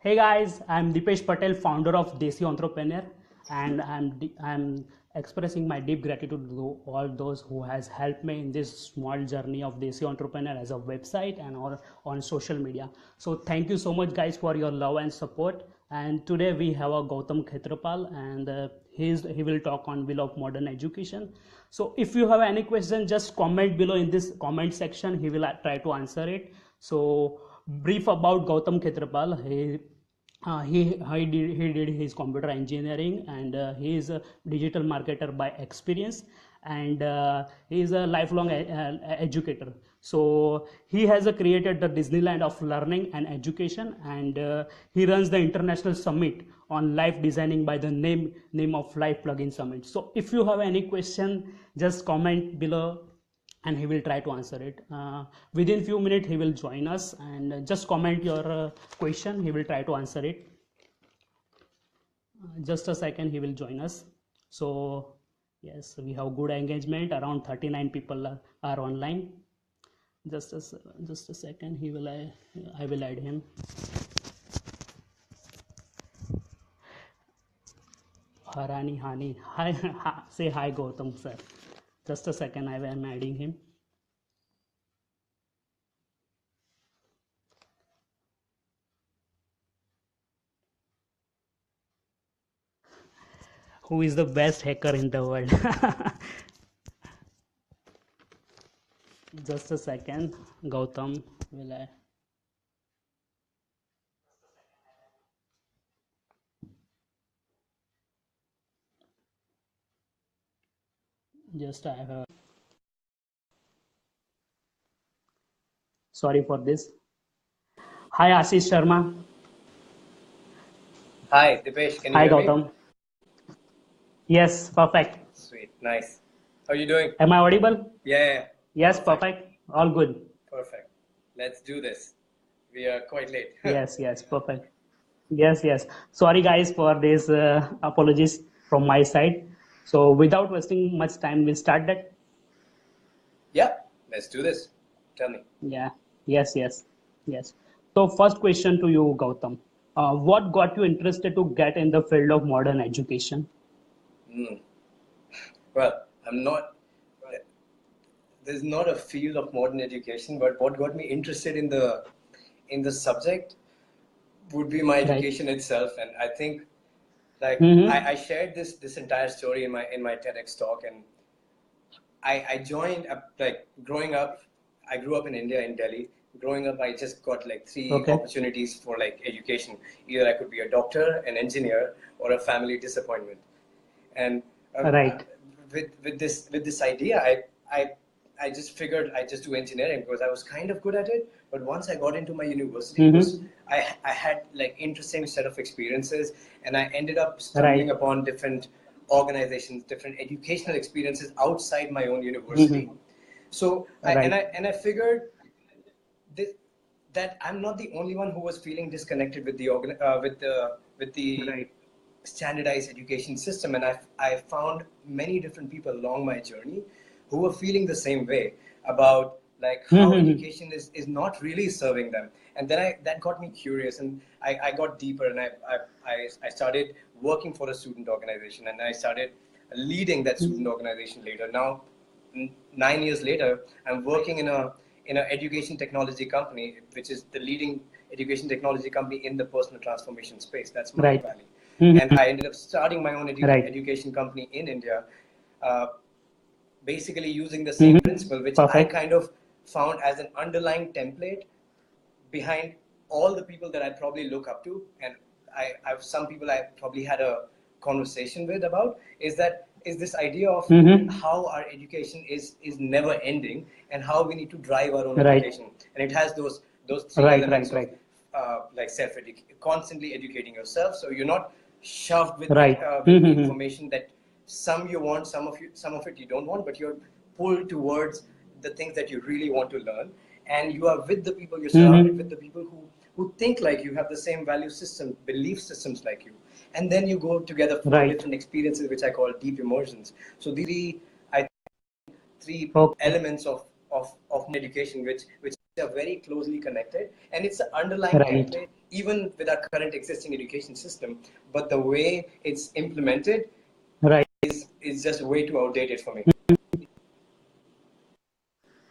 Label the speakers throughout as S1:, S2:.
S1: Hey guys, I'm Dipesh Patel, founder of Desi Entrepreneur, and I'm expressing my deep gratitude to all those who has helped me in this small journey of Desi Entrepreneur as a website and or on social media. So thank you so much guys for your love and support. And today we have a Gautam Khetrapal, and he will talk on Will of Modern Education. So if you have any question, just comment below in this comment section. He will try to answer it. So brief about Gautam Khetrapal. He did his computer engineering, and he is a digital marketer by experience, and he is a lifelong educator. So he has created the Disneyland of learning and education, and he runs the international summit on life designing by the name of Life Plugin Summit. So if you have any question, just comment below and he will try to answer it. Within few minutes he will join us, and just comment your question, he will try to answer it. Just a second, he will join us. So yes, we have good engagement, around 39 people are online. Just a second, I will add him. Harani Hani, hi. Say hi Gautam sir. Just a second, I am adding him. Who is the best hacker in the world? Just a second, Gautam, will I? Just I have. Sorry for this. Hi Ashish Sharma.
S2: Hi, Dipesh, can you
S1: Hi
S2: hear me?
S1: Gautam. Yes, perfect.
S2: Sweet, nice. How are you doing?
S1: Am I audible?
S2: Yeah,
S1: Yes, perfect. All good.
S2: perfect. Let's do this. We are quite late.
S1: Yes, perfect. Yes. Sorry guys for this. Apologies from my side. So without wasting much time, we'll start that.
S2: Yeah, let's do this. Tell me.
S1: Yeah. Yes. So first question to you, Gautam. What got you interested to get in the field of modern education?
S2: Hmm. Well, I'm not, there's not a field of modern education, but what got me interested in the subject would be my
S1: Right.
S2: education itself. And I think like
S1: Mm-hmm.
S2: I shared this entire story in my TEDx talk, and I joined up like growing up. I grew up in India, in Delhi. Growing up, I just got like three
S1: Okay.
S2: opportunities for like education. Either I could be a doctor, an engineer, or a family disappointment. And
S1: Right.
S2: with this idea, I just figured I just do engineering because I was kind of good at it. But once I got into my university, it was
S1: Mm-hmm.
S2: I had like interesting set of experiences, and I ended up stumbling
S1: Right.
S2: upon different organizations, different educational experiences outside my own university.
S1: Mm-hmm.
S2: So
S1: Right.
S2: I figured this, that I'm not the only one who was feeling disconnected with the with the
S1: Right.
S2: standardized education system, and I found many different people along my journey who were feeling the same way about like how
S1: Mm-hmm.
S2: education is not really serving them. And then that got me curious, and I got deeper, and I started working for a student organization, and I started leading that student organization later. Now 9 years later, I'm working in an education technology company, which is the leading education technology company in the personal transformation space. That's my
S1: Right.
S2: valley. And
S1: Mm-hmm.
S2: I ended up starting my own
S1: Right.
S2: education company in India, uh, basically using the same
S1: Mm-hmm.
S2: principle, which I
S1: Perfect.
S2: kind of found as an underlying template behind all the people that I probably look up to, and I've some people I probably had a conversation with about is this idea of
S1: Mm-hmm.
S2: how our education is never ending, and how we need to drive our own
S1: Right.
S2: education, and it has those three
S1: Right.
S2: elements
S1: Right.
S2: of
S1: Right.
S2: like constantly educating yourself, so you're not shoved
S1: Right.
S2: with
S1: Mm-hmm.
S2: information that some you want, some of it you don't want, but you're pulled towards the things that you really want to learn, and you are with the people, you're surrounded
S1: Mm-hmm.
S2: with the people who think like you, have the same value system, belief systems like you, and then you go together for
S1: Right.
S2: different experiences, which I call deep immersions. So these I three
S1: Okay.
S2: elements of education which are very closely connected, and it's an underlying
S1: Right.
S2: template even with our current existing education system, but the way it's implemented
S1: Right.
S2: is just way too outdated for me.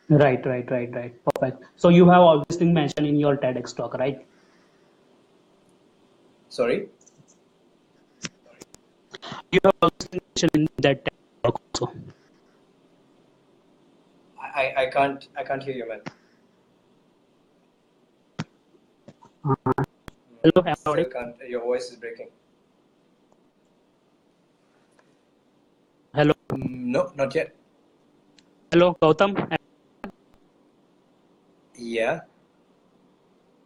S1: Right. Perfect. So you have all these things mentioned in your TEDx talk, right?
S2: Sorry,
S1: You have all these things mentioned in that TED talk also.
S2: I can't hear you, man.
S1: Hello, am I
S2: Still
S1: audible?
S2: can't. Your voice is breaking.
S1: Hello,
S2: No, not yet.
S1: hello, Gautam.
S2: Yeah.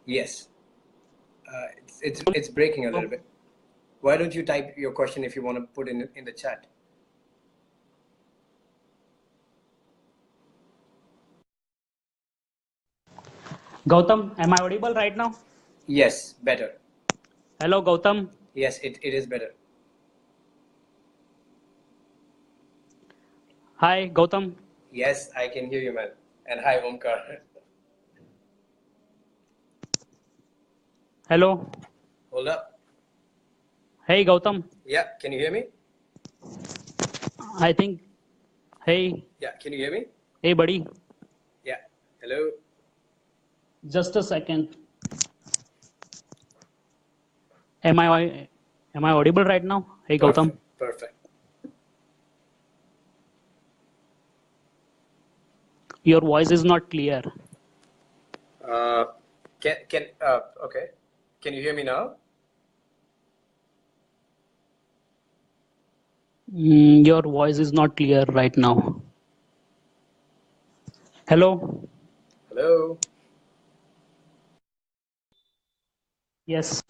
S2: Yes. It's breaking a little bit. Why don't you type your question if you want to put in the chat?
S1: Gautam, am I audible right now?
S2: Yes, better.
S1: Hello, Gautam.
S2: Yes, it is better.
S1: Hi, Gautam.
S2: Yes, I can hear you, man. And hi, Omkar.
S1: Hello.
S2: Hold up.
S1: Hey, Gautam.
S2: Yeah, can you hear me?
S1: I think. Hey,
S2: Yeah, can you hear me?
S1: hey, buddy.
S2: Yeah. Hello.
S1: Just a second. Am I audible right now? Hey, Gautam.
S2: Perfect. Perfect.
S1: Your voice is not clear.
S2: Uh, can okay. Can you hear me now?
S1: Your voice is not clear right now. Hello.
S2: Hello.
S1: Yes.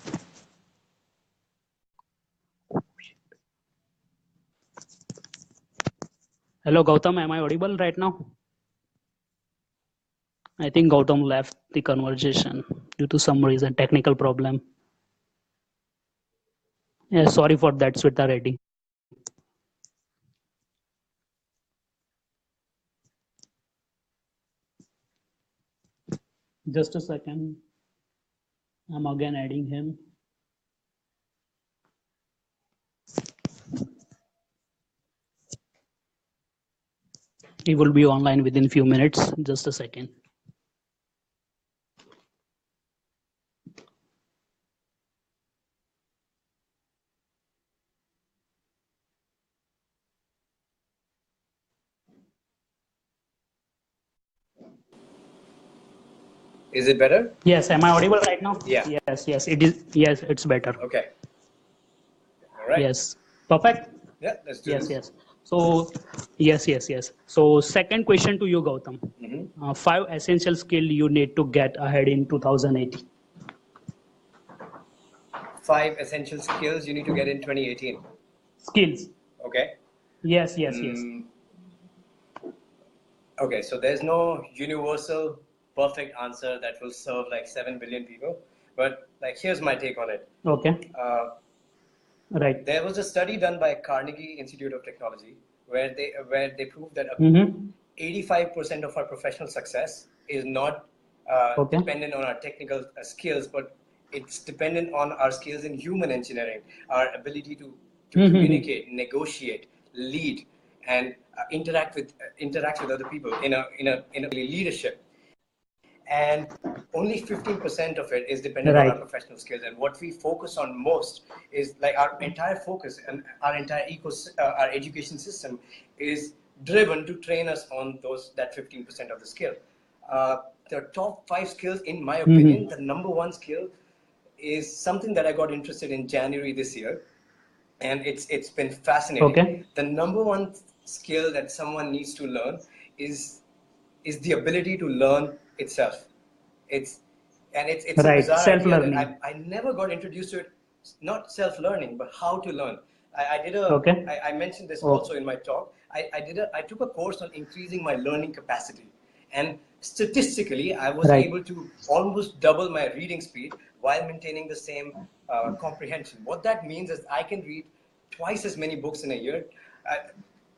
S1: Hello, Gautam. Am I audible right now? I think Gautam left the conversation due to some reason, technical problem. Yeah, sorry for that, Sweta Reddy. Just a second. I'm again adding him. He will be online within few minutes. Just a second.
S2: Is it better?
S1: Yes, am I audible right now?
S2: Yeah.
S1: Yes, it is. Yes, it's better.
S2: Okay. All right.
S1: Yes, perfect.
S2: Yeah, let's do
S1: Yes,
S2: this.
S1: yes. So, yes. So, second question to you, Gautam. 5 essential skill you need to get ahead in 2018.
S2: 5 essential skills you need to get in 2018.
S1: Skills.
S2: Okay.
S1: Yes.
S2: Okay, so there's no universal perfect answer that will serve like 7 billion people, but like here's my take on it.
S1: Okay.
S2: Uh,
S1: Right.
S2: there was a study done by Carnegie Institute of Technology where they proved that 85% of our professional success is not
S1: Okay.
S2: dependent on our technical skills, but it's dependent on our skills in human engineering, our ability to communicate, negotiate, lead, and interact with other people in a leadership. And only 15% of it is dependent on our
S1: Right.
S2: professional skills. And what we focus on most is like our entire focus and our entire our education system is driven to train us on that 15% of the skill. The top 5 skills, in my opinion, the number 1 skill is something that I got interested in January this year, and it's been fascinating.
S1: Okay.
S2: The number 1 skill that someone needs to learn is the ability to learn itself. It's a
S1: Right.
S2: bizarre idea that
S1: Self-learning.
S2: I never got introduced to it. Not self-learning, but how to learn.
S1: Okay.
S2: I mentioned this
S1: Oh.
S2: also in my talk. I took a course on increasing my learning capacity, and statistically, I was
S1: Right.
S2: able to almost double my reading speed while maintaining the same comprehension. What that means is I can read twice as many books in a year.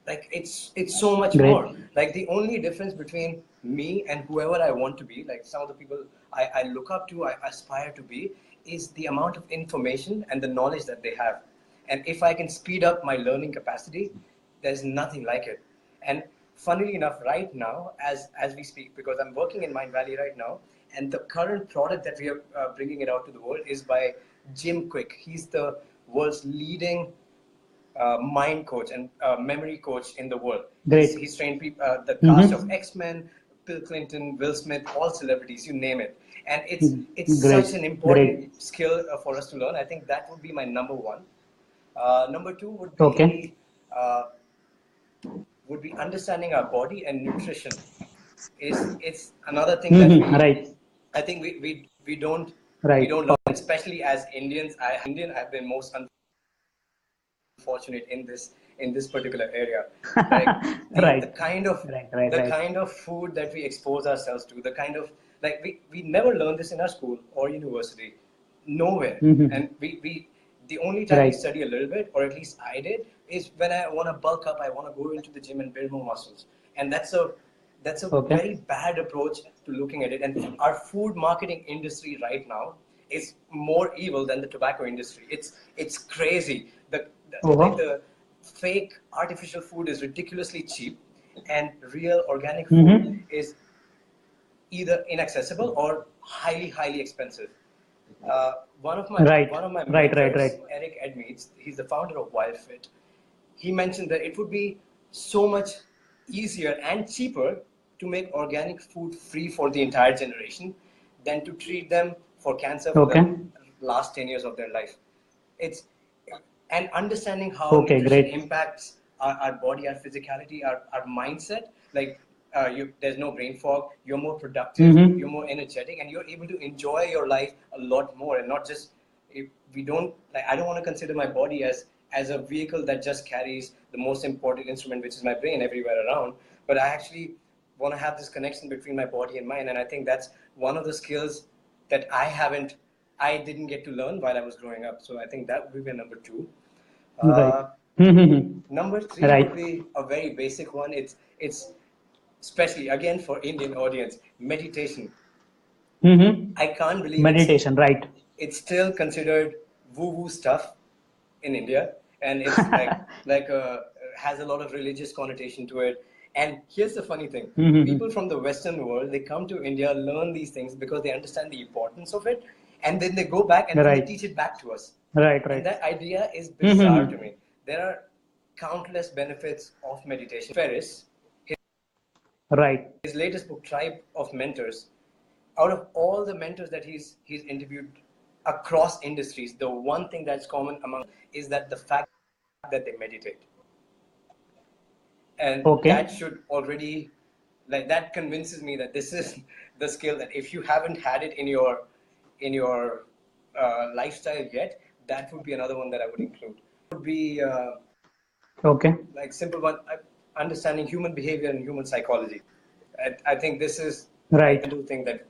S2: Like it's so much
S1: Great.
S2: more. Like the only difference between me and whoever I want to be, like some of the people I look up to, I aspire to be, is the amount of information and the knowledge that they have. And if I can speed up my learning capacity, there's nothing like it. And funnily enough, right now, as we speak, because I'm working in Mind Valley right now, and the current product that we are bringing it out to the world is by Jim Quick. He's the world's leading mind coach and memory coach in the world.
S1: Great.
S2: He's trained people, the cast of
S1: Mm-hmm.
S2: X-Men, Bill Clinton, Will Smith, all celebrities, you name it. And it's
S1: Great.
S2: such an
S1: Great.
S2: important skill for us to learn. I think that would be my number one. Number two
S1: Okay.
S2: uh, would be understanding our body and nutrition. It's another thing that
S1: Mm-hmm. Right.
S2: I think we
S1: Right.
S2: don't learn, especially as Indians. I've been most unfortunate in this particular area. Like
S1: Right.
S2: the
S1: Right.
S2: kind of food that we expose ourselves to, the kind of, like we never learn this in our school or university, nowhere.
S1: Mm-hmm.
S2: And we the only time we
S1: Right.
S2: study a little bit, or at least I did, is when I want to bulk up, I want to go into the gym and build more muscles. And that's a
S1: Okay.
S2: very bad approach to looking at it. And our food marketing industry right now is more evil than the tobacco industry. It's crazy. Like
S1: Oh.
S2: the fake artificial food is ridiculously cheap, and real organic food
S1: Mm-hmm.
S2: is either inaccessible or highly expensive.
S1: Right.
S2: One of my
S1: Right.
S2: mentors, Eric Edmeades, he's the founder of WildFit. He mentioned that it would be so much easier and cheaper to make organic food free for the entire generation than to treat them for cancer for the
S1: Okay.
S2: last 10 years of their life. It's and understanding how
S1: Okay.
S2: nutrition
S1: Great.
S2: impacts our body, our physicality, our mindset. Like there's no brain fog. You're more productive. You're
S1: Mm-hmm.
S2: more energetic, and you're able to enjoy your life a lot more. And not just, if we don't, like, I don't want to consider my body as a vehicle that just carries the most important instrument, which is my brain, everywhere around. But I actually want to have this connection between my body and mind. And I think that's one of the skills that I didn't get to learn while I was growing up. So I think that would be my number two.
S1: Right.
S2: Uh,
S1: Mm-hmm.
S2: Number three would
S1: Right.
S2: be a very basic one. It's especially again for Indian audience, meditation.
S1: Mm-hmm.
S2: I can't believe
S1: Meditation. Right.
S2: it's still considered woo-woo stuff in India, and it's has a lot of religious connotation to it. And here's the funny thing: people
S1: Mm-hmm.
S2: from the Western world, they come to India, learn these things because they understand the importance of it, and then they go back and then they
S1: Right.
S2: teach it back to us. And
S1: Right.
S2: that idea is bizarre to
S1: Mm-hmm.
S2: me. There are countless benefits of meditation. Ferris,
S1: Right.
S2: his latest book, Tribe of Mentors, out of all the mentors that he's interviewed across industries, the one thing that's common among is that the fact that they meditate. And that
S1: Okay.
S2: should already, like, that convinces me that this is the skill that if you haven't had it in your lifestyle yet, that would be another one that I would include. Would be
S1: Okay.
S2: like simple one, understanding human behavior and human psychology. I think this is like
S1: Right.
S2: the thing that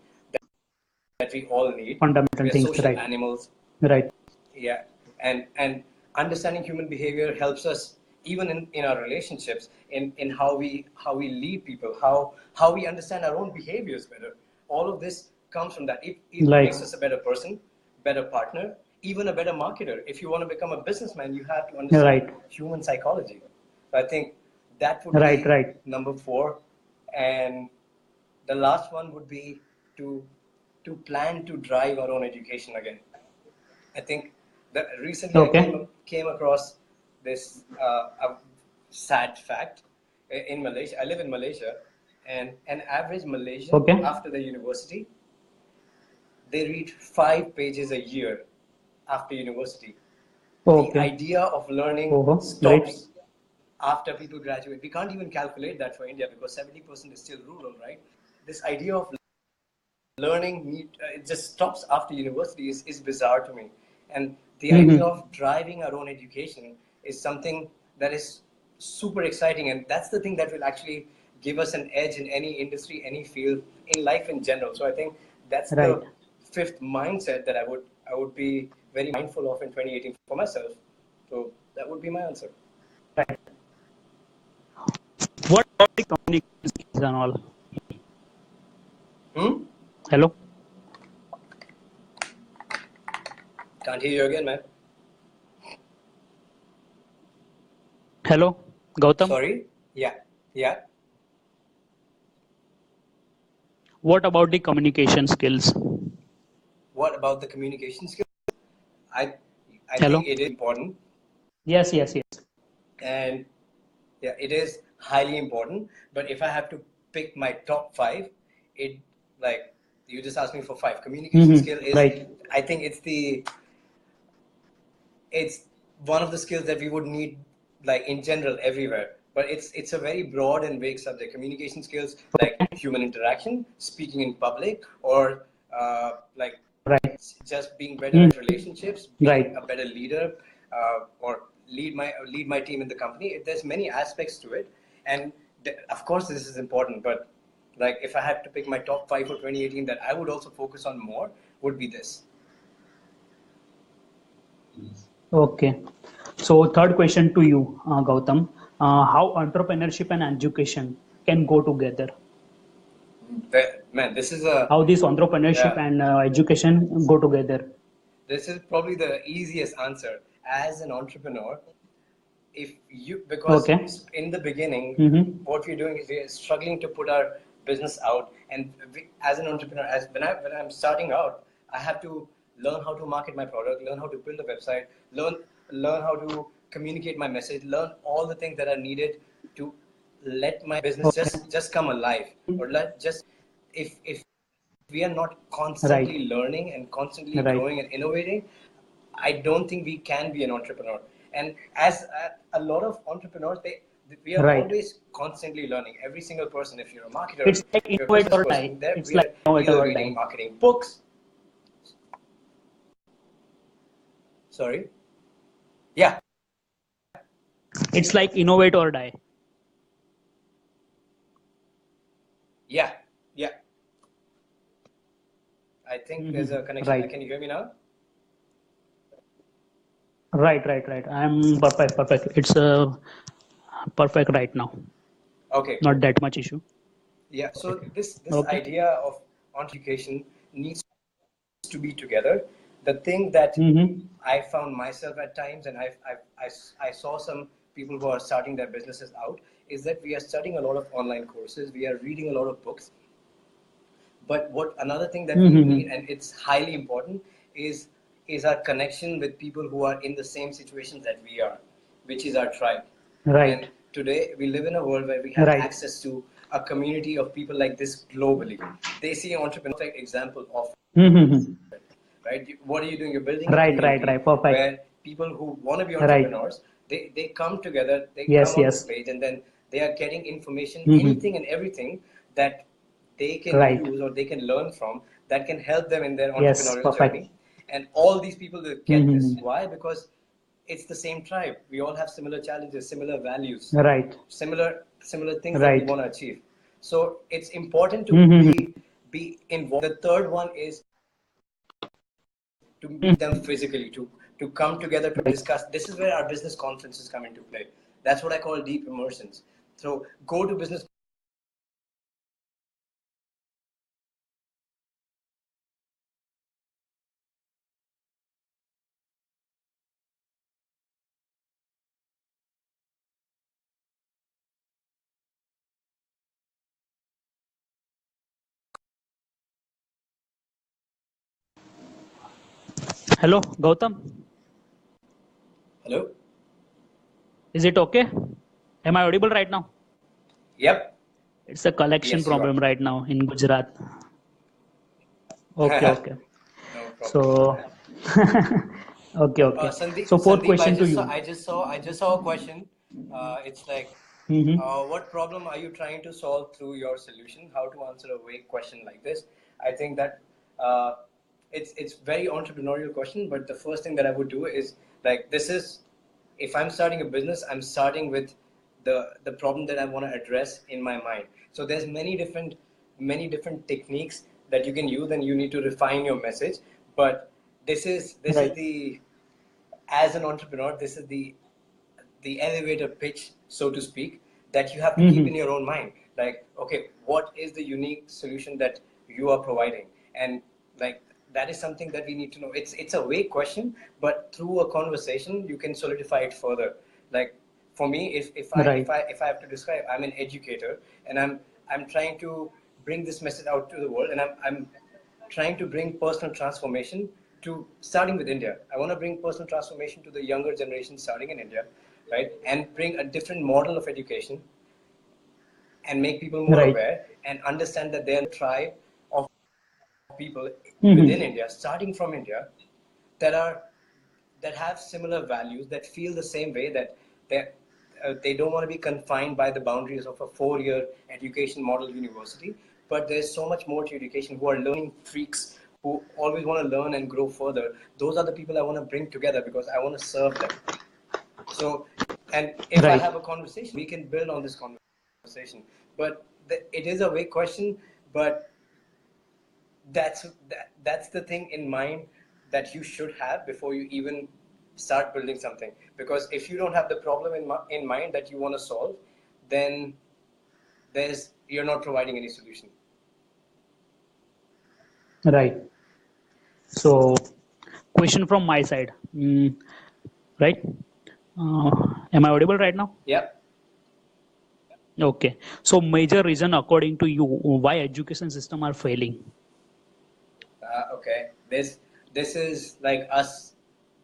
S2: we all need.
S1: Fundamental
S2: We are
S1: things.
S2: social
S1: Right.
S2: animals.
S1: Right.
S2: Yeah. And understanding human behavior helps us even in our relationships, in how we lead people, how we understand our own behaviors better. All of this comes from that. It makes
S1: Like.
S2: us a better person, better partner, even a better marketer. If you want to become a businessman, you have to understand
S1: Right.
S2: human psychology. So I think that would
S1: Right.
S2: be
S1: Right.
S2: number four. And the last one would be to plan to drive our own education again. I think that recently I
S1: Okay.
S2: came across this a sad fact in Malaysia. I live in Malaysia, and an average Malaysian
S1: Okay.
S2: after the university, they read 5 pages a year after university. The
S1: Okay.
S2: idea of learning
S1: Oh. Great.
S2: stops after people graduate. We can't even calculate that for India because 70% is still rural, right? This idea of learning it just stops after university is bizarre to me. And the idea
S1: Mm-hmm.
S2: of driving our own education is something that is super exciting, and that's the thing that will actually give us an edge in any industry, any field, in life in general. So I think that's
S1: Right.
S2: the fifth mindset that I would be very mindful of in 2018 for myself. So that would be my answer.
S1: Right. communication skills and all.
S2: Hmm?
S1: Hello?
S2: Can't hear you again, man.
S1: Hello, Gautam?
S2: Sorry. Yeah. Yeah.
S1: What about the communication skills?
S2: What about the communication skills? I I
S1: Hello?
S2: think it is important,
S1: Yes, yes, yes.
S2: and yeah, it is highly important. But if I have to pick my top five, it like you just asked me for five. Communication skill is,
S1: Right,
S2: I think it's one of the skills that we would need like in general everywhere. But it's a very broad and vague subject. Communication skills like human interaction, speaking in public, or like
S1: right,
S2: just being better at relationships, being
S1: right.
S2: a better leader, or lead my team in the company. There's many aspects to it, and of course this is important. But like if I had to pick my top five for 2018 that I would also focus on more, would be this.
S1: Okay. So third question to you, Gautam. How entrepreneurship and education can go together?
S2: Man, this is a
S1: How this entrepreneurship
S2: yeah.
S1: and education go together?
S2: This is probably the easiest answer. As an entrepreneur, if you because
S1: Okay.
S2: in the beginning,
S1: Mm-hmm.
S2: what we're doing is we're struggling to put our business out, and as an entrepreneur, as when I'm starting out, I have to learn how to market my product, learn how to build a website, learn how to communicate my message, learn all the things that are needed to let my business
S1: Okay.
S2: just come alive, or let just if we are not
S1: Right.
S2: constantly learning and constantly
S1: Right.
S2: growing and innovating, I don't think we can be an entrepreneur. And as a lot of entrepreneurs, we are
S1: Right.
S2: always constantly learning. Every single person, if you're a marketer,
S1: It's like
S2: if you're a
S1: innovate
S2: business
S1: or die.
S2: person, there
S1: It's
S2: we
S1: like
S2: are
S1: innovate
S2: either
S1: or
S2: reading
S1: die.
S2: marketing books. Sorry. Yeah.
S1: It's like innovate or die.
S2: Yeah. Yeah. I think there's a connection.
S1: Right.
S2: Can you hear me now?
S1: Right. Right. Right. I'm perfect. Perfect. It's perfect right now.
S2: Okay,
S1: Not
S2: cool.
S1: that much issue.
S2: Yeah. So this
S1: Okay.
S2: idea of education needs to be together. The thing that
S1: Mm-hmm.
S2: I found myself at times, and I saw some people who are starting their businesses out, is that we are studying a lot of online courses, we are reading a lot of books, but what another thing that we need,
S1: Mm-hmm.
S2: and it's highly important, is our connection with people who are in the same situations that we are, which is our tribe. And
S1: Right.
S2: today we live in a world where we have
S1: Right.
S2: access to a community of people like this globally. They see entrepreneur example of
S1: Mm-hmm.
S2: right? What are you doing? You're building a
S1: Right. Right.
S2: community
S1: Right. Perfect.
S2: where people who want to be
S1: Right.
S2: entrepreneurs, they come together, they come
S1: Yes.
S2: on this
S1: Yes.
S2: page, and then they are getting information,
S1: Mm-hmm.
S2: anything and everything that they can
S1: Right.
S2: use or they can learn from that can help them in their
S1: Yes.
S2: entrepreneurial
S1: Perfect.
S2: journey. And all these people will get this.
S1: Mm-hmm.
S2: Why? Because it's the same tribe. We all have similar challenges, similar values,
S1: Right.
S2: similar things that we
S1: Right.
S2: want to achieve. So it's important to
S1: Mm-hmm.
S2: be involved. The third one is to meet them physically, to come together to
S1: Right.
S2: discuss. This is where our business conferences come into play. That's what I call deep immersions. So go to business.
S1: Hello, Gautam.
S2: Hello.
S1: Is it okay? Am I audible right now?
S2: Yep.
S1: It's a collection
S2: Yes, you are.
S1: problem right now in Gujarat. Okay. Okay.
S2: No problem.
S1: So. Okay. Okay. So fourth
S2: Sandeep,
S1: question to you.
S2: I just saw a question. It's like,
S1: Mm-hmm.
S2: what problem are you trying to solve through your solution? How to answer a vague question like this? I think that uh, it's very entrepreneurial question. But the first thing that I would do is like this is if I'm starting a business, I'm starting with the problem that I want to address in my mind. So there's many different techniques that you can use, and you need to refine your message. But this is
S1: Right.
S2: the as an entrepreneur, this is the elevator pitch, so to speak, that you have to keep in your own mind. Like, okay, what is the unique solution that you are providing? And like, that is something that we need to know. It's a vague question, but through a conversation, you can solidify it further. Like for me, if I have to describe, I'm an educator, and I'm trying to bring this message out to the world, and I'm trying to bring personal transformation to starting with India. I want to bring personal transformation to the younger generation starting in India, right? And bring a different model of education and make people more aware and understand that they're a tribe of people within India, starting from India, that have similar values, that feel the same way, that they don't want to be confined by the boundaries of a 4-year education model university, but there's so much more to education, who are learning freaks, who always want to learn and grow further. Those are the people I want to bring together because I want to serve them. So, and if I have a conversation, we can build on this conversation. But it is a vague question, but that's the thing in mind that you should have before you even start building something. Because if you don't have the problem in mind that you want to solve, then you're not providing any solution.
S1: Right. So, question from my side. Right? Am I audible right now?
S2: Yep.
S1: Okay. So, major reason according to you why education system are failing?
S2: Okay. This is like us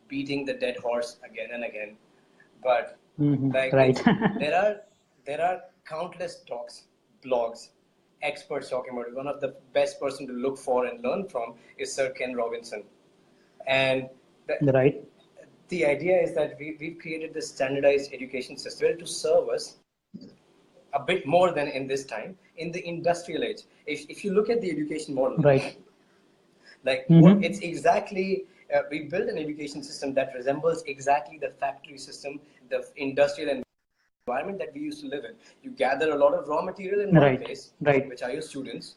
S2: beating the dead horse again and again, but like
S1: Right.
S2: there are countless talks, blogs, experts talking about it. One of the best person to look for and learn from is Sir Ken Robinson, and
S1: Right.
S2: the idea is that we've created this standardized education system to serve us a bit more than in this time in the industrial age. If you look at the education model,
S1: Right.
S2: like it's exactly we built an education system that resembles exactly the factory system, the industrial environment that we used to live in. You gather a lot of raw material in one place, which are your students,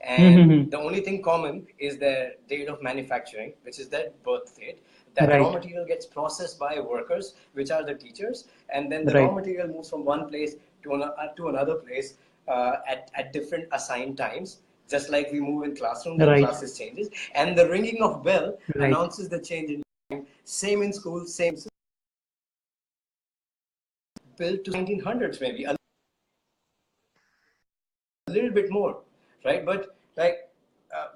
S2: and the only thing common is their date of manufacturing, which is their birth date. That raw material gets processed by workers, which are the teachers, and then the raw material moves from one place to another place at different assigned times. Just like we move in classroom, the classes changes, and the ringing of bell announces the change in time. Same in school, same built to 1900s, maybe a little bit more, right? But like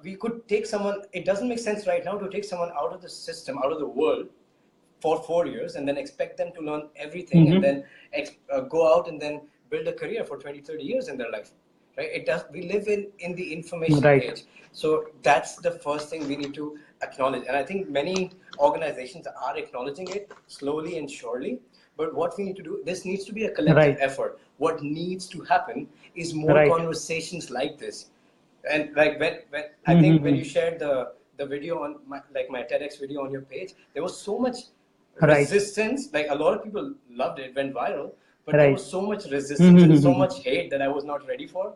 S2: we could take someone. It doesn't make sense right now to take someone out of the system, out of the world, for 4 years and then expect them to learn everything and then go out and then build a career for 20, 30 years in their life. Right? It does. We live in the information age, so that's the first thing we need to acknowledge. And I think many organizations are acknowledging it slowly and surely. But what we need to do, this needs to be a collective effort. What needs to happen is more conversations like this. And like when I think when you shared the video on my TEDx video on your page, there was so much resistance. Like a lot of people loved it, went viral, but there was so much resistance and so much hate that I was not ready for.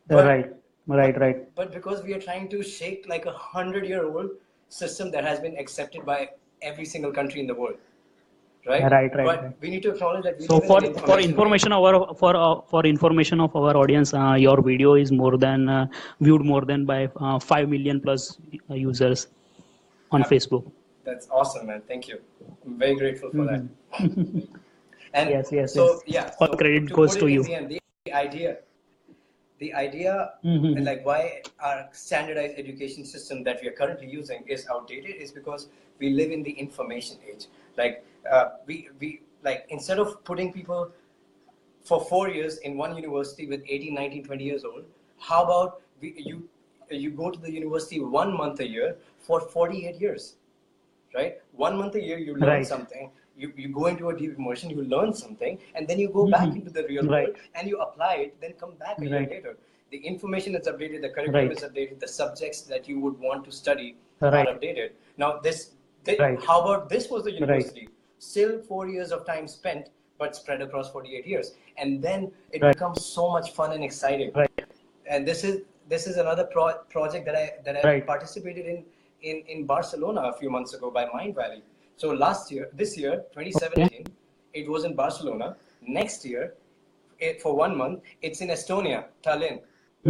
S2: But, But because we are trying to shake like 100-year-old system that has been accepted by every single country in the world. But we need to acknowledge that we live in an
S1: for information for information of our audience, your video is more than viewed more than by 5 million plus users on Facebook.
S2: That's awesome, man. Thank you. I'm very grateful for that. And
S1: yes.
S2: All
S1: credit goes to you.
S2: The idea and like why our standardized education system that we are currently using is outdated is because we live in the information age. Like we like instead of putting people for 4 years in one university with 18, 19, 20 years old, how about you go to the university 1 month a year for 48 years, right? 1 month a year, you learn something. You go into a deep immersion, you learn something, and then you go back into the real world and you apply it, then come back a year later. The information is updated, the curriculum is updated, the subjects that you would want to study are updated. Now, how about this was the university? Still 4 years of time spent, but spread across 48 years. And then it becomes so much fun and exciting. And this is another project that I participated in Barcelona a few months ago by Mind Valley. So this year, 2017, it was in Barcelona. Next year, for 1 month, it's in Estonia, Tallinn.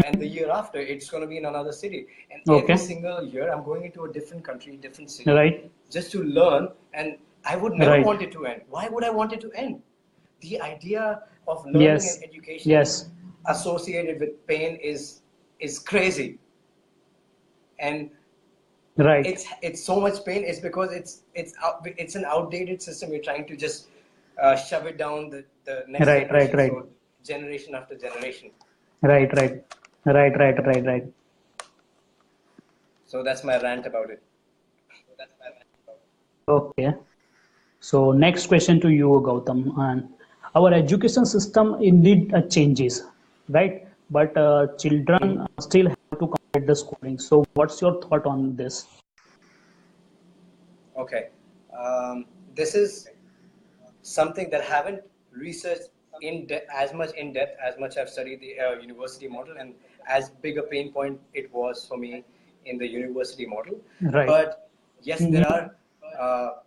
S2: And the year after, it's going to be in another city. And every single year, I'm going into a different country, different city,
S1: Right.
S2: just to learn. And I would never
S1: Right.
S2: want it to end. Why would I want it to end? The idea of learning
S1: Yes.
S2: and education
S1: Yes.
S2: associated with pain is crazy. And
S1: Right.
S2: it's so much pain. It's because it's an outdated system. You're trying to just shove it down the next
S1: Right. Right.
S2: generation,
S1: Right.
S2: so generation after generation.
S1: Right. Right. Right. Right. Right. Right.
S2: So that's my rant about it.
S1: Okay. So next question to you, Gautam. And our education system indeed changes, right? But children still have to complete the schooling. So what's your thought on this?
S2: Okay. This is something that I haven't researched as much in depth as much I've studied the university model, and as big a pain point it was for me in the university model.
S1: Right.
S2: But yes, there are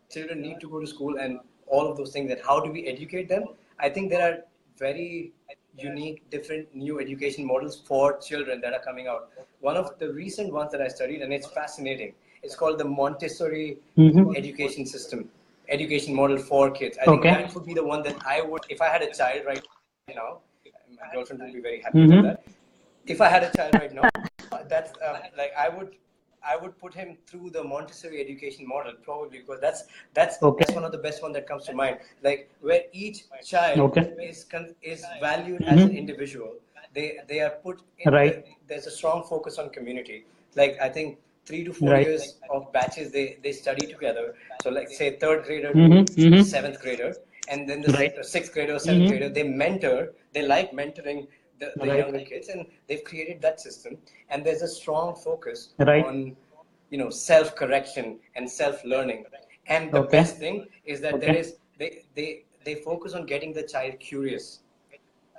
S2: children need to go to school and all of those things. That how do we educate them? I think there are very unique, different new education models for children that are coming out. One of the recent ones that I studied, and it's fascinating. It's called the Montessori education system, education model for kids. I think that would be the one that I would, if I had a child right now, my girlfriend would be very happy about that. If I had a child right now, that's like I would put him through the Montessori education model probably, because that's one of the best one that comes to mind. Like where each child is valued as an individual. They are put in. There's a strong focus on community. Like I think 3 to 4 years of batches they study together. So like say third grader to seventh grader, and then the sixth grader, seventh grader, they mentor. They like mentoring the younger kids, and they've created that system. And there's a strong focus on self-correction and self-learning. And the best thing is that there is they focus on getting the child curious,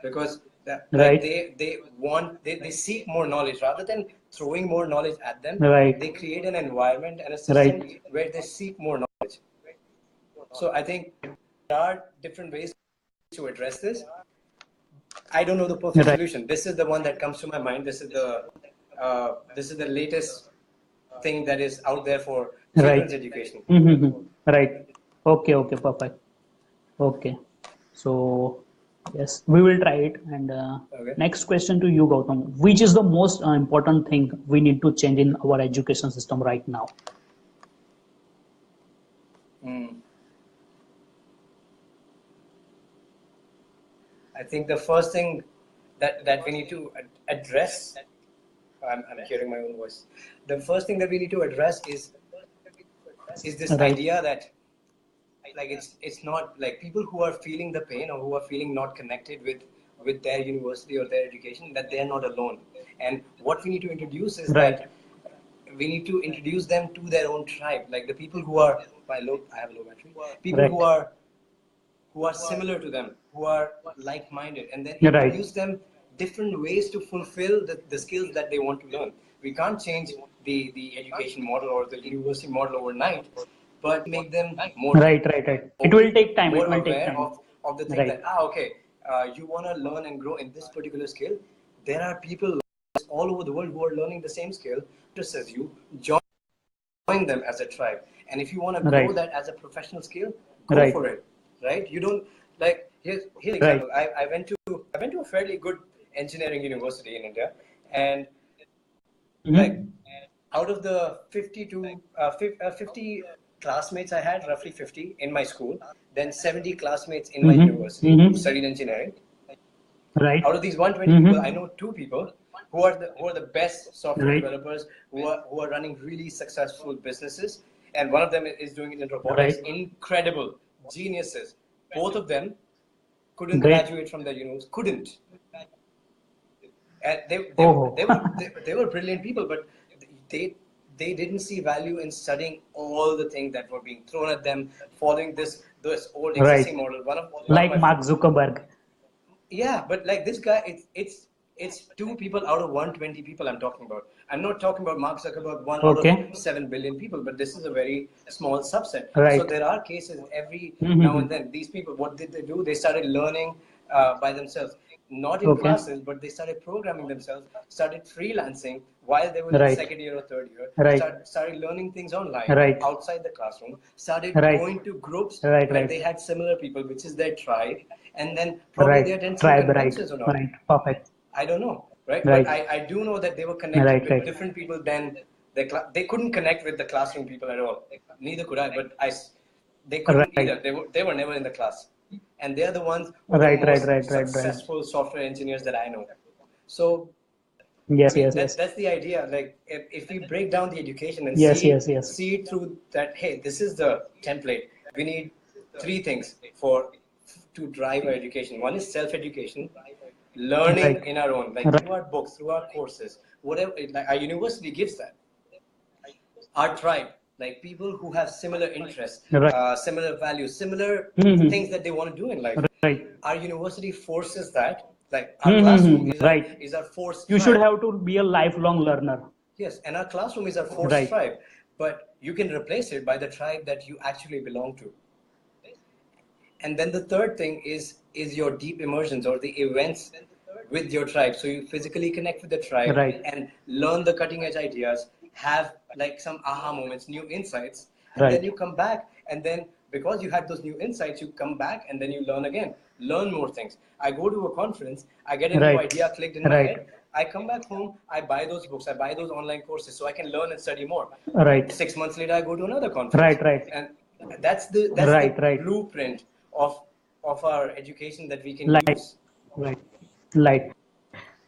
S2: because they seek more knowledge rather than throwing more knowledge at them. They create an environment and a system where they seek more knowledge. So I think there are different ways to address this. I don't know the perfect solution. This is the one that comes to my mind. This is the latest thing that is out there for children's education.
S1: Right. Okay. Okay. Perfect. Okay. So yes, we will try it. And next question to you, Gautam. Which is the most important thing we need to change in our education system right now?
S2: I think the first thing that we need to address, I'm hearing my own voice. The first thing that we need to address is this idea that like it's not like people who are feeling the pain or who are feeling not connected with their university or their education, that they're not alone. And what we need to introduce is that we need to introduce them to their own tribe, like the people who are I have low battery. People who are similar to them, who are like-minded, and then introduce them different ways to fulfill the skills that they want to learn. We can't change the education model or the university model overnight, but make them more
S1: It will take time.
S2: More
S1: it will take
S2: aware
S1: time.
S2: of the thing that you want to learn and grow in this particular skill. There are people all over the world who are learning the same skill just as you. Join them as a tribe, and if you want to grow that as a professional skill, go for it. Right? You don't like here's example. I went to a fairly good engineering university in India, and like out of the 50 classmates I had, roughly 50 in my school, then 70 classmates in my university who studied engineering. Out of these 120 people, I know 2 people who are the best software developers who are running really successful businesses, and one of them is doing it in robotics. Incredible geniuses. Both of them couldn't graduate from their university. Couldn't. And they were brilliant people, but they didn't see value in studying all the things that were being thrown at them, following this old existing model. One of
S1: Mark Zuckerberg.
S2: Yeah, but like this guy, it's 2 people out of 120 people I'm talking about. I'm not talking about Mark Zuckerberg, 1 out of 7 billion people, but this is a very small subset. So there are cases every now and then. These people, what did they do? They started learning by themselves. not in
S1: Okay.
S2: classes, but they started programming themselves, started freelancing while they were in
S1: Right.
S2: second year or third year,
S1: Right.
S2: started learning things online,
S1: Right.
S2: outside the classroom, started
S1: Right.
S2: going to groups
S1: Right.
S2: when
S1: Right.
S2: they had similar people, which is their tribe, and then probably
S1: Right.
S2: they attend some
S1: Tribe. Right.
S2: conventions or not.
S1: Right. Perfect.
S2: I don't know, right?
S1: Right.
S2: But I do know that they were connected
S1: Right.
S2: with
S1: Right.
S2: different people than they couldn't connect with the classroom people at all. Neither could I, but they couldn't either.
S1: Right.
S2: They were never in the class, and they're the ones who are the
S1: Right. Right.
S2: most
S1: Right. Right. Right.
S2: successful software engineers that I know. So I
S1: Yes.
S2: mean,
S1: Yes. Yes.
S2: that's the idea. Like, if we break down the education and
S1: Yes. Yes. Yes.
S2: see it through that, hey, this is the template. We need three things to drive our education. One is self-education, learning
S1: Right.
S2: in our own, like
S1: Right.
S2: through our books, through our courses, whatever. Like our university gives that. Our tribe, like people who have similar interests,
S1: Right.
S2: similar values, similar
S1: Mm-hmm.
S2: things that they want to do in life.
S1: Right.
S2: Our university forces that. Like our classroom
S1: Mm-hmm. Right.
S2: is our forced
S1: You should
S2: tribe.
S1: have to be a lifelong learner.
S2: Yes, and our classroom is our forced
S1: Right.
S2: tribe, but you can replace it by the tribe that you actually belong to. And then the third thing is your deep immersions or the events with your tribe. So you physically connect with the tribe
S1: Right.
S2: and learn the cutting edge ideas, have like some aha moments, new insights, and then
S1: Right.
S2: you come back, and then because you had those new insights, you come back and then you learn again, learn more things. I go to a conference, I get a new
S1: Right.
S2: idea clicked in my
S1: Right.
S2: head. I come back home, I buy those books, I buy those online courses so I can learn and study more.
S1: Right.
S2: 6 months later, I go to another conference.
S1: Right. Right.
S2: And that's the
S1: Right. Right.
S2: blueprint of our education that we can
S1: Right.
S2: use.
S1: Right. Right.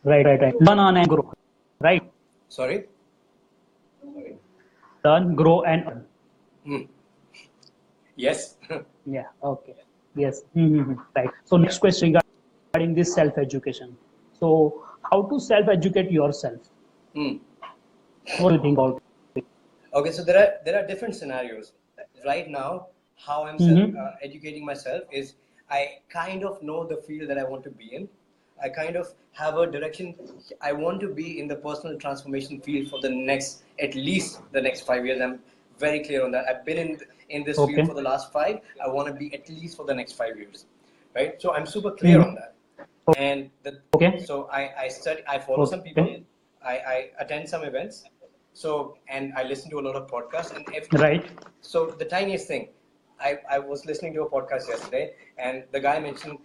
S1: Right. Right. Right. Learn, earn, and grow. Right.
S2: Sorry.
S1: Learn, grow, and earn.
S2: Hmm. Yes.
S1: Yeah. Okay. Yes. Mm-hmm. Right. So next question regarding this self-education. So how to self-educate yourself?
S2: Hmm.
S1: What do you think about it?
S2: Okay, so there are different scenarios. Right now, how I'm
S1: Mm-hmm.
S2: educating myself is I kind of know the field that I want to be in. I kind of have a direction. I want to be in the personal transformation field for at least the next 5 years. I'm very clear on that. I've been in this field
S1: Okay.
S2: for the last 5. I want to be at least for the next 5 years, right? So I'm super clear on
S1: Mm-hmm.
S2: that. And
S1: Okay.
S2: so I study. I follow some people.
S1: Okay.
S2: I attend some events. So, and I listen to a lot of podcasts and
S1: Right.
S2: so the tiniest thing, I was listening to a podcast yesterday and the guy mentioned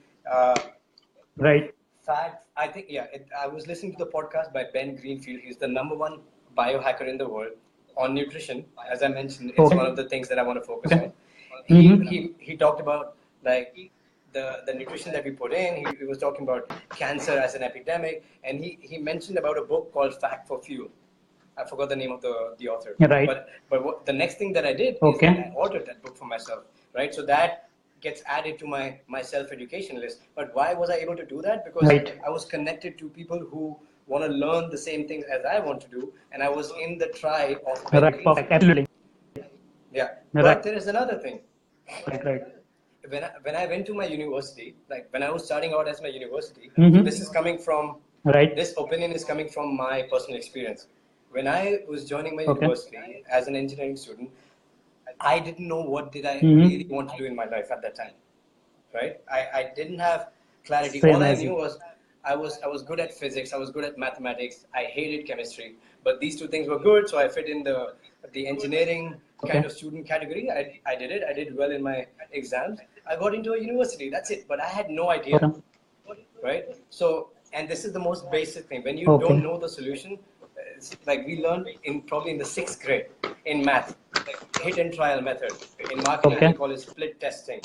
S1: Right.
S2: fact. I think, yeah, I was listening to the podcast by Ben Greenfield. He's the #1 biohacker in the world on nutrition. As I mentioned, it's
S1: Okay.
S2: one of the things that I want to focus
S1: Okay.
S2: on.
S1: Mm-hmm.
S2: He talked about like the nutrition that we put in. He was talking about cancer as an epidemic, and he mentioned about a book called Fact for Fuel. I forgot the name of the author.
S1: Right.
S2: But the next thing that I did is
S1: Okay.
S2: that I ordered that book for myself, right? So that gets added to my self-education list. But why was I able to do that? Because
S1: Right.
S2: I was connected to people who want to learn the same things as I want to do, and I was in the tribe of Ben
S1: Right.
S2: Greenfield.
S1: Perfect. Absolutely.
S2: Yeah.
S1: Right.
S2: But there is another thing.
S1: Right. Right.
S2: When I went to my university, like when I was starting out as my university,
S1: Mm-hmm.
S2: this is coming from
S1: Right.
S2: this opinion is coming from my personal experience. When I was joining my
S1: Okay.
S2: university as an engineering student, I didn't know what did I
S1: Mm-hmm.
S2: really want to do in my life at that time, right? I didn't have clarity.
S1: Same
S2: All I
S1: as
S2: knew
S1: you.
S2: was I was good at physics, I was good at mathematics, I hated chemistry, but these two things were good, so I fit in the engineering kind
S1: Okay.
S2: of student category. I did it. I did well in my exams. I got into a university. That's it. But I had no idea,
S1: Okay.
S2: right? So, and this is the most basic thing. When you
S1: Okay.
S2: don't know the solution, it's like we learned probably in the 6th grade in math, hit and trial method. In marketing,
S1: Okay.
S2: we call it split testing.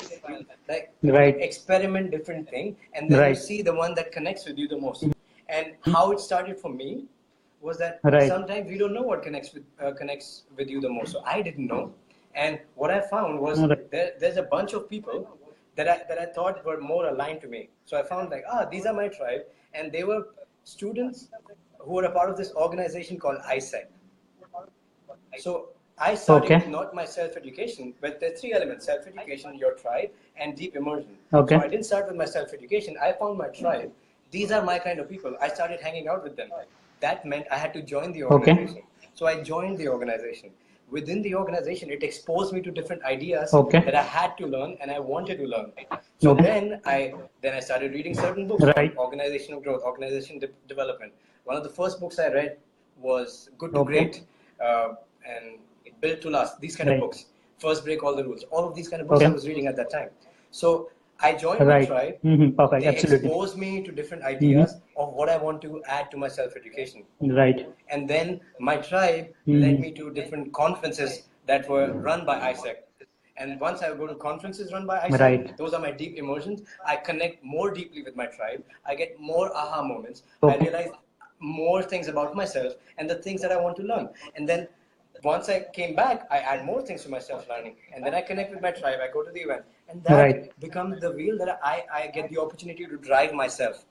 S2: Like
S1: Right.
S2: experiment different thing, and then you
S1: Right.
S2: see the one that connects with you the most. And how it started for me was that
S1: Right.
S2: sometimes we don't know what connects with you the most. So I didn't know, and what I found was
S1: Right.
S2: there's a bunch of people that I thought were more aligned to me. So I found like these are my tribe, and they were students who were a part of this organization called ISEC. So I started
S1: Okay.
S2: with not my self-education, but the 3 elements: self-education, your tribe, and deep immersion.
S1: Okay.
S2: So I didn't start with my self-education. I found my tribe. These are my kind of people. I started hanging out with them. That meant I had to join the
S1: Okay.
S2: organization. So I joined the organization. within the organization, it exposed me to different ideas
S1: Okay.
S2: that I had to learn and I wanted to learn. So
S1: Okay.
S2: then I started reading certain books on
S1: Right.
S2: organizational growth, development. One of the first books I read was Good to
S1: Okay.
S2: Great, and Built to Last. These kind of
S1: Right.
S2: books. First Break All the Rules. All of these kind of books
S1: Okay.
S2: I was reading at that time. So I joined my
S1: Right.
S2: tribe.
S1: Perfect.
S2: They
S1: Absolutely.
S2: exposed me to different ideas of what I want to add to my self-education.
S1: Right.
S2: And then my tribe led me to different conferences that were run by ISEC. And once I go to conferences run by ISEC,
S1: Right.
S2: those are my deep immersions. I connect more deeply with my tribe. I get more aha moments. I
S1: Okay.
S2: realize more things about myself and the things that I want to learn. And then once I came back, I add more things to my self-learning. And then I connect with my tribe. I go to the event. And that
S1: Right.
S2: becomes the wheel that I get the opportunity to drive myself.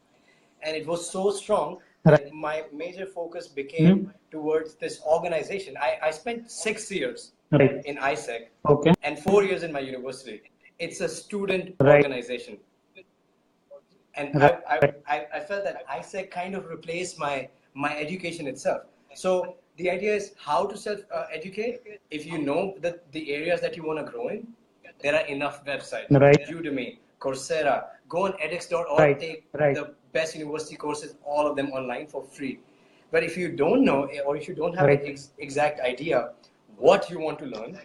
S2: And it was so strong that
S1: Right.
S2: my major focus became towards this organization. I spent 6 years
S1: Right.
S2: in ISEC
S1: Okay.
S2: and 4 years in my university. It's a student
S1: Right.
S2: organization. And
S1: Right.
S2: I felt that ISEC kind of replaced my education itself. So the idea is how to self educate. If you know the areas that you want to grow in, there are enough websites.
S1: Right.
S2: Udemy, Coursera, go on edX.org,
S1: Right.
S2: take
S1: Right.
S2: the best university courses, all of them online for free. But if you don't know, or if you don't have
S1: Right.
S2: an exact idea what you want to learn,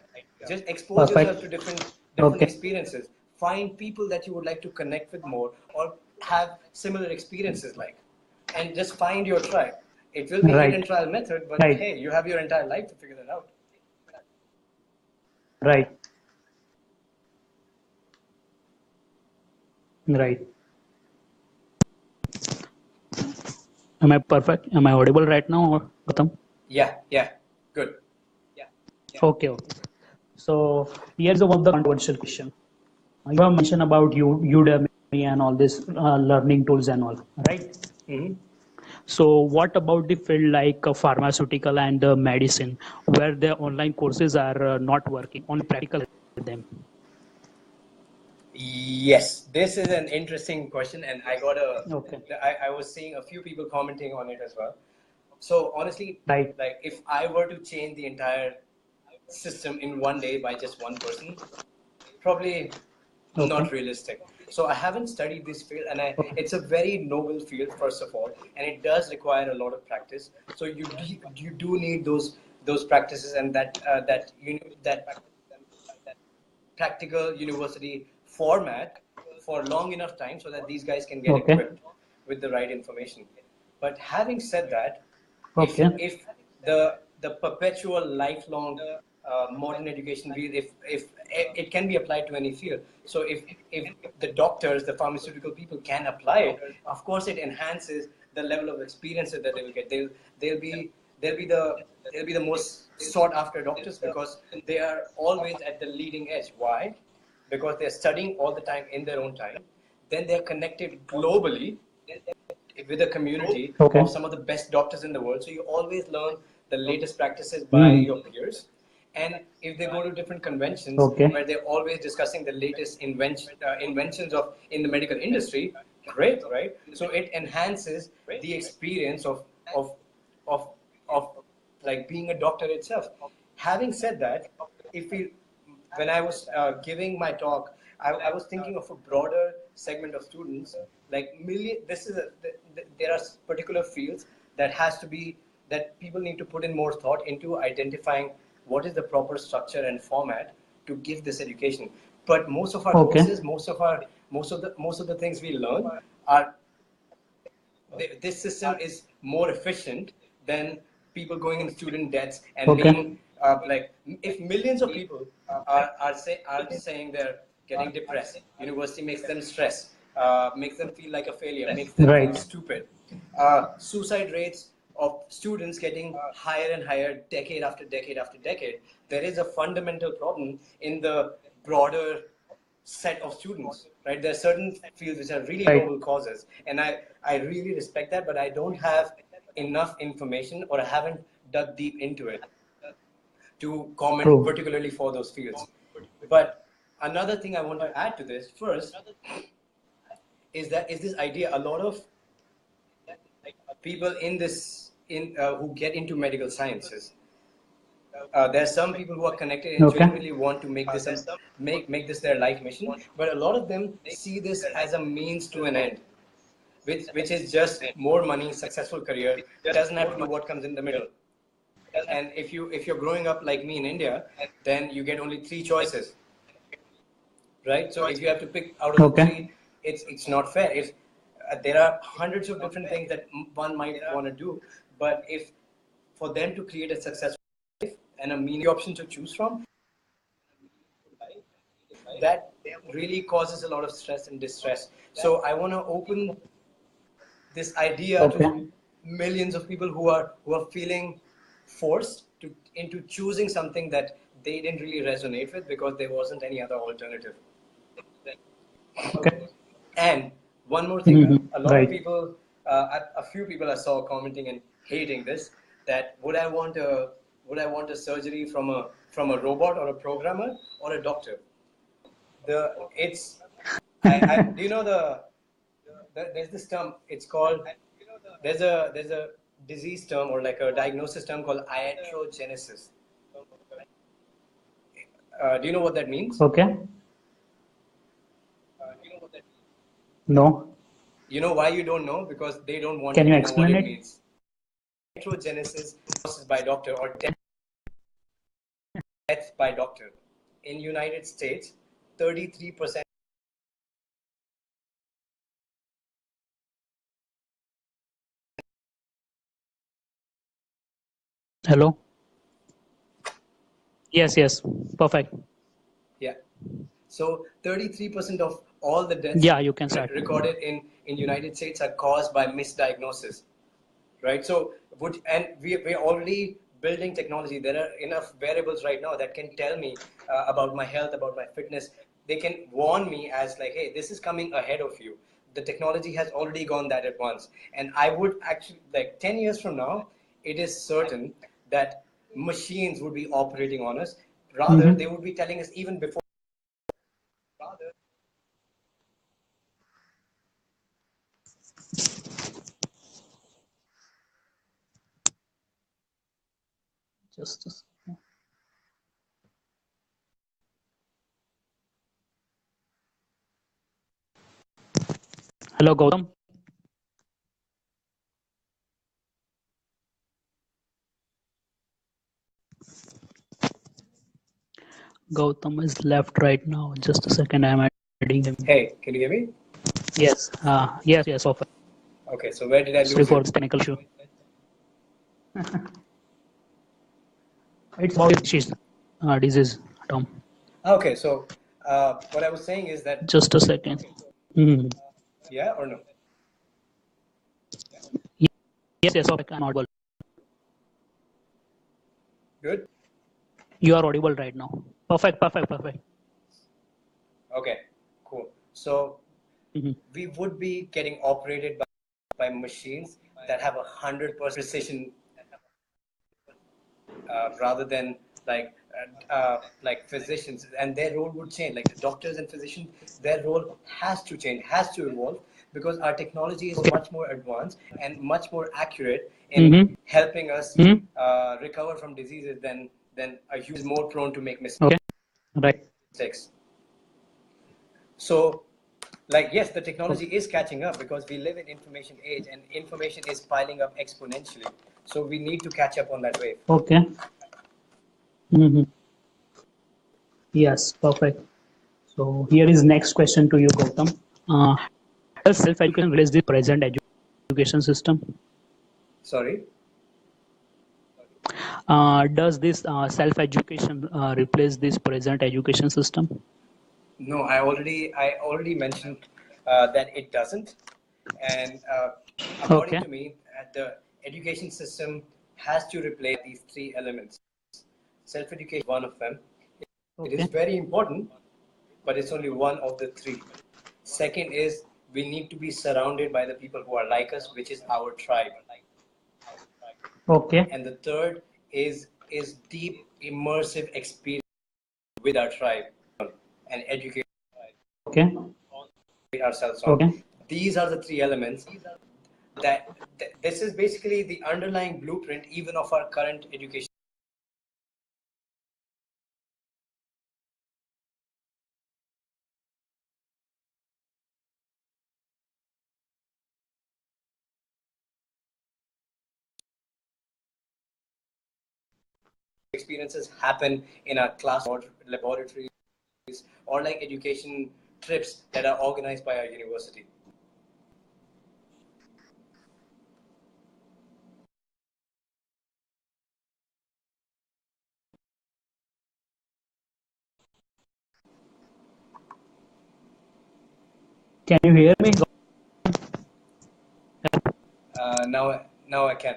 S2: just expose yourself to
S1: Perfect.
S2: different
S1: Okay.
S2: experiences. Find people that you would like to connect with more or have similar experiences like, and just find your tribe. It will be hit and
S1: Right.
S2: trial method, but
S1: Right.
S2: hey, you have your entire life to figure that out.
S1: Right. Right. Am I perfect? Am I audible right now, Gautam?
S2: Yeah, good.
S1: Okay. Okay. So here's one of the controversial question. You have mentioned about Udemy and all this learning tools and all, right?
S2: Mm-hmm.
S1: So what about the field like pharmaceutical and medicine, where the online courses are not working, only practical with them?
S2: Yes, this is an interesting question, and
S1: Okay.
S2: I was seeing a few people commenting on it as well. So honestly,
S1: Right.
S2: like if I were to change the entire system in one day by just one person, probably
S1: Okay.
S2: not realistic. So I haven't studied this field, and
S1: Okay.
S2: it's a very noble field first of all, and it does require a lot of practice. So you do need those practices and that practical university format for long enough time so that these guys can get
S1: Okay.
S2: equipped with the right information. But having said that,
S1: Okay.
S2: if the perpetual lifelong modern education field, if it can be applied to any field, so if the doctors, the pharmaceutical people can apply it, of course it enhances the level of experience that they will get. They'll be they'll be the they'll be the most sought after doctors because they are always at the leading edge. Why? Because they're studying all the time in their own time. Then they're connected globally with a community
S1: Okay.
S2: of some of the best doctors in the world. So you always learn the latest practices by
S1: Hmm.
S2: your peers. And if they go to different conventions
S1: Okay.
S2: where they're always discussing the latest inventions of in the medical industry, great, right? So it enhances the experience of of of like being a doctor itself. Having said that, if we when I was giving my talk, I was thinking of a broader segment of students, like million. This is there are particular fields that has to be that people need to put in more thought into identifying what is the proper structure and format to give this education. But most of our
S1: Okay.
S2: courses, most of the things we learn are this system is more efficient than people going in student debts and
S1: Okay.
S2: being like if millions of people are saying they're getting depressed, university makes them stress, makes them feel like a failure, makes them feel
S1: Right.
S2: stupid. Suicide rates of students getting higher and higher decade after decade after decade. There is a fundamental problem in the broader set of students, right? There are certain fields which are really
S1: Right.
S2: noble causes, and I really respect that, but I don't have enough information or I haven't dug deep into it to comment
S1: True.
S2: particularly for those fields. But another thing I want to add to this first is this idea. A lot of people in this in who get into medical sciences, There are some people who are connected and genuinely want to make this make this their life mission, but a lot of them see this as a means to an end, which is just more money, successful career, doesn't have to do what comes in the middle. And if you're growing up like me in India, then you get only three choices, right? So if you have to pick out of the three, it's not fair. If there are hundreds of different things that one might want to do, but if for them to create a successful life and a meaning option to choose from, that really causes a lot of stress and distress. So I want to open this idea to millions of people who are feeling forced to into choosing something that they didn't really resonate with because there wasn't any other alternative.
S1: Okay.
S2: And one more thing, a lot of people, a few people I saw commenting and hating this, that would I want a surgery from a robot or a programmer or a doctor? Do you know there's this term, it's called, there's a disease term or like a diagnosis term called iatrogenesis. Do you know what that means?
S1: Okay. No.
S2: You know why you don't know? Because they don't want
S1: Can
S2: you
S1: you
S2: to know what
S1: explain
S2: it
S1: it?
S2: means. Iatrogenesis is by doctor or death by doctor. In United States, 33%.
S1: Hello. Yes. Yes. Perfect.
S2: Yeah. So 33% of all the deaths
S1: Yeah, you can start.
S2: recorded in United States are caused by misdiagnosis, right? So we're already building technology. There are enough variables right now that can tell me about my health, about my fitness. They can warn me as like, hey, this is coming ahead of you. The technology has already gone that at once. And I would actually, like 10 years from now, it is certain that machines would be operating on us. Rather, they would be telling us even before.
S1: Just a second. Hello, Gautam. Gautam is left right now. Just a second. I'm adding him.
S2: Hey, can you hear me?
S1: Yes. Yes. Yes. Perfect.
S2: Okay, so where did I
S1: Sorry
S2: lose
S1: for
S2: you?
S1: this technical issue. It's about disease, Tom.
S2: Okay, so what I was saying is that,
S1: Just a second. Mhm.
S2: yeah or no?
S1: Yes. Yes. Perfect. I'm audible.
S2: Good?
S1: You are audible right now. Perfect. Perfect. Perfect.
S2: Okay, cool. So
S1: Mhm.
S2: we would be getting operated by machines that have 100% precision, rather than like physicians, and their role would change. Like the doctors and physicians, their role has to change, has to evolve, because our technology is much more advanced and much more accurate in
S1: Mhm.
S2: helping us
S1: Mhm.
S2: recover from diseases than a human is more prone to make
S1: Okay. Right.
S2: mistakes. So, like, yes, the technology
S1: Okay.
S2: is catching up because we live in information age and information is piling up exponentially. So we need to catch up on that wave.
S1: Okay. Mhm. Yes. Perfect. So here is next question to you, Gautam. Uh, does self-education replace the present education system?
S2: Sorry.
S1: Does this self-education replace this present education system?
S2: No, I already mentioned that it doesn't, and according
S1: Okay.
S2: to me, the education system has to replace these three elements. Self-education is one of them. It is
S1: Okay.
S2: very important, but it's only one of the three. Second is we need to be surrounded by the people who are like us, which is our tribe.
S1: Okay.
S2: And the third is deep immersive experience with our tribe and educate
S1: Okay.
S2: ourselves on.
S1: Okay.
S2: These are the three elements this is basically the underlying blueprint even of our current education experiences happen in our class or laboratories, or like education trips that are organized by our university.
S1: Can you hear me?
S2: Now I can.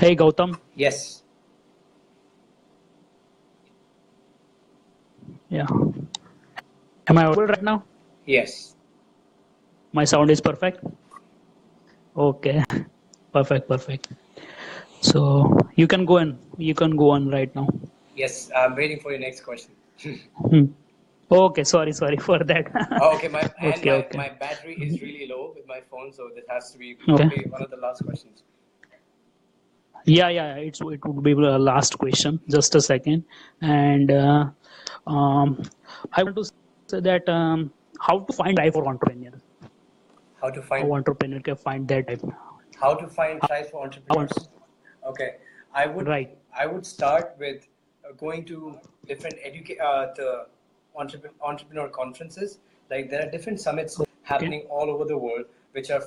S1: Hey Gautam.
S2: Yes.
S1: Yeah. Am I audible right now?
S2: Yes.
S1: My sound is perfect. Okay. Perfect. So you can go on right now.
S2: Yes. I'm waiting for your next question.
S1: Hmm. Okay, sorry for that.
S2: Oh, okay.
S1: Okay.
S2: My battery is really low with my phone, so this has to be
S1: Okay.
S2: probably one of the last questions.
S1: Yeah. It would be the last question. Just a second. And I want to say that how to find drive for entrepreneurs.
S2: How to
S1: How
S2: find
S1: entrepreneur can find that drive.
S2: how to find tries for
S1: How,
S2: entrepreneurs. Okay, I would
S1: right.
S2: I would start with going to different the entrepreneur conferences. Like there are different summits
S1: Okay.
S2: happening all over the world, which are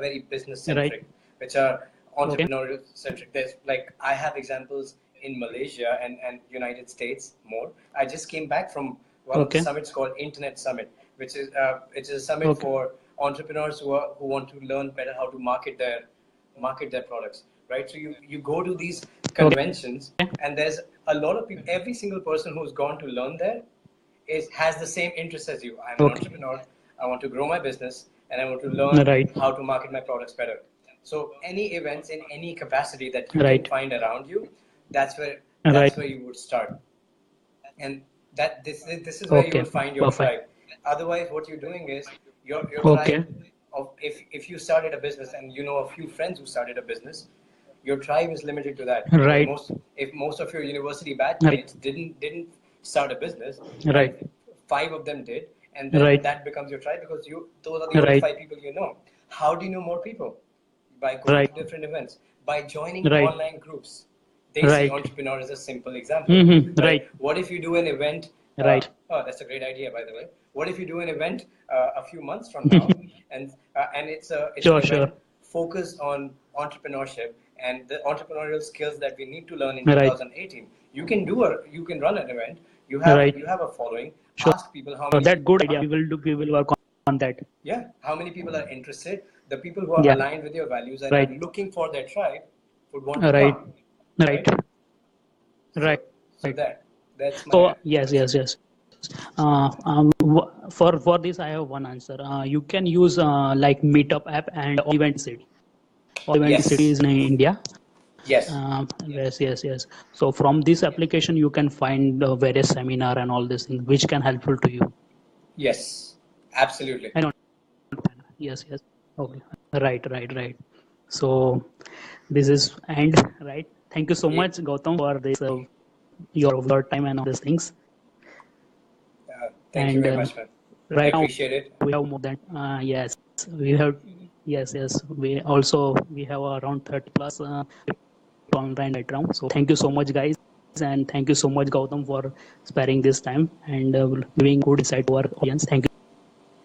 S2: very business
S1: Right.
S2: centric, which are
S1: Okay.
S2: entrepreneurial centric. There's like I have examples in Malaysia and United States more. I just came back from one of the
S1: Okay.
S2: summits called Internet Summit, which is a summit
S1: Okay.
S2: for entrepreneurs who want to learn better how to market their products, right? So you go to these conventions, and there's a lot of people. Every single person who's gone to learn there has the same interest as you. I'm an
S1: Okay.
S2: entrepreneur. I want to grow my business, and I want to learn
S1: Right.
S2: how to market my products better. So any events in any capacity that you can
S1: Right.
S2: find around you, that's
S1: Right.
S2: where you would start, and this is where you
S1: Okay.
S2: will find your
S1: Perfect.
S2: tribe. Otherwise, what you're doing is your
S1: Okay.
S2: tribe of if you started a business and you know a few friends who started a business, your tribe is limited to that, because
S1: Right.
S2: most of your university
S1: Right.
S2: batchmates didn't start a business, and
S1: Right.
S2: 5 of them did, and then
S1: Right.
S2: that becomes your tribe because you those are the only
S1: Right.
S2: 5 people you know. How do you know more people? By going
S1: Right.
S2: to different events, by joining
S1: Right.
S2: online groups. Desi
S1: Right.
S2: Entrepreneur is a simple example,
S1: Mm-hmm.
S2: right?
S1: Right.
S2: What if you do an event?
S1: Right.
S2: Oh, that's a great idea, by the way. What if you do an event a few months from now, and it's an
S1: Sure.
S2: event
S1: Sure.
S2: focused on entrepreneurship and the entrepreneurial skills that we need to learn in
S1: Right.
S2: 2018? You can run an event.
S1: Right.
S2: You have a following.
S1: Sure.
S2: Ask people how many
S1: That
S2: people
S1: good idea. We will work on that.
S2: yeah, how many people are interested? The people who are
S1: Yeah.
S2: aligned with your values and are
S1: Right.
S2: looking for their tribe would want to
S1: Right.
S2: come,
S1: Right.
S2: right?
S1: Right.
S2: So
S1: Right.
S2: that's
S1: So
S2: my
S1: yes. For this, I have one answer. You can use like Meetup app and Event City. Event City
S2: yes,
S1: is in India.
S2: yes,
S1: Yes. So from this application, you can find various seminar and all these things, which can helpful to you.
S2: yes, absolutely.
S1: I don't. Yes. Okay. Right. So this is end. Right. Thank you so
S2: Yeah,
S1: much, Gautam, for this your time and all these things.
S2: thank you
S1: And
S2: very much, man. I
S1: right now
S2: appreciate it.
S1: we have more than yes we have yes we have around 30 plus online right now. So thank you so much, guys, and thank you so much, Gautam, for sparing this time and giving good insight to our audience. Thank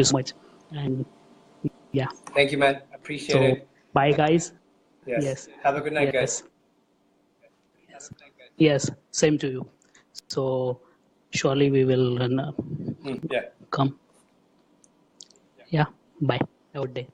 S1: you so much. And yeah,
S2: Thank you, man. Appreciate
S1: so
S2: it.
S1: bye, guys.
S2: Yes.
S1: Yes,
S2: Have a good night, guys.
S1: yes, yes. Same to you. So surely we will
S2: Yeah.
S1: come. Yeah. Bye. Have a good day.